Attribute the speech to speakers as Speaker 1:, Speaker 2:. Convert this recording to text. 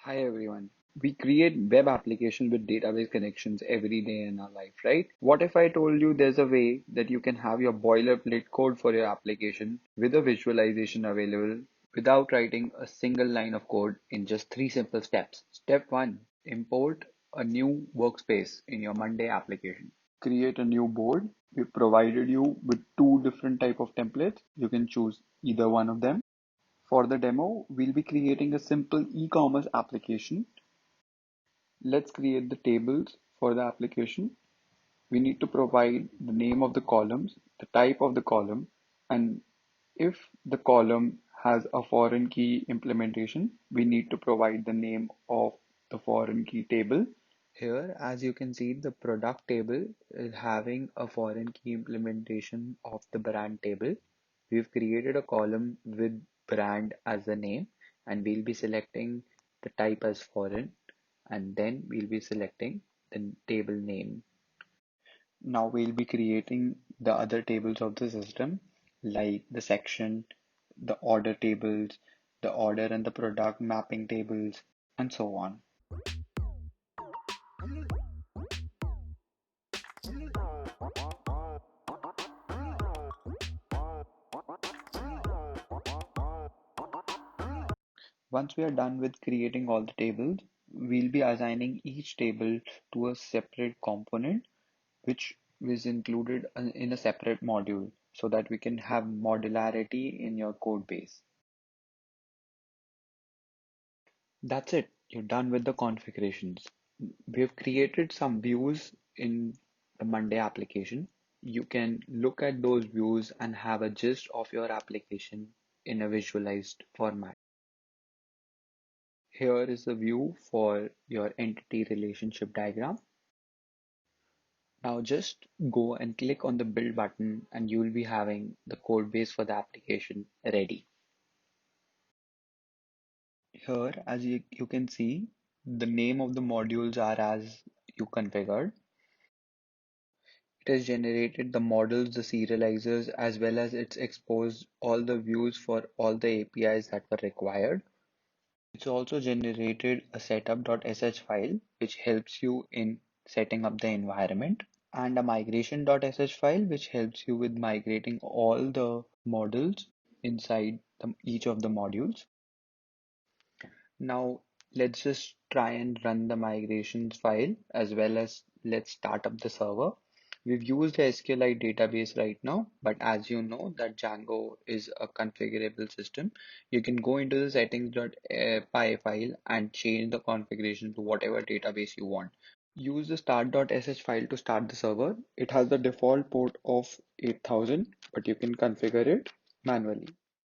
Speaker 1: Hi everyone. We create web applications with database connections every day in our life, right? What if I told you there's a way that you can have your boilerplate code for your application with a visualization available without writing a single line of code in just three simple steps? Step 1. Import a new workspace in your Monday application. Create a new board. We provided you with two different type of templates. You can choose either one of them. For the demo, we'll be creating a simple e-commerce application. Let's create the tables for the application. We need to provide the name of the columns, the type of the column, and if the column has a foreign key implementation, we need to provide the name of the foreign key table. Here, as you can see, the product table is having a foreign key implementation of the brand table. We've created a column with brand as the name, and we'll be selecting the type as foreign, and then we'll be selecting the table name. Now we'll be creating the other tables of the system, like the section, the order tables, the order and the product mapping tables, and so on. Once we are done with creating all the tables, we'll be assigning each table to a separate component, which is included in a separate module so that we can have modularity in your code base. That's it. You're done with the configurations. We've created some views in the Monday application. You can look at those views and have a gist of your application in a visualized format. Here is the view for your entity relationship diagram. Now just go and click on the build button and you will be having the code base for the application ready. Here, as you can see, the name of the modules are as you configured. It has generated the models, the serializers, as well as it's exposed all the views for all the APIs that were required. It's also generated a setup.sh file, which helps you in setting up the environment, and a migration.sh file, which helps you with migrating all the models inside each of the modules. Now, let's just try and run the migrations file as well as let's start up the server. We've used the SQLite database right now, but as you know that Django is a configurable system, you can go into the settings.py file and change the configuration to whatever database you want. Use the start.sh file to start the server. It has the default port of 8000, but you can configure it manually.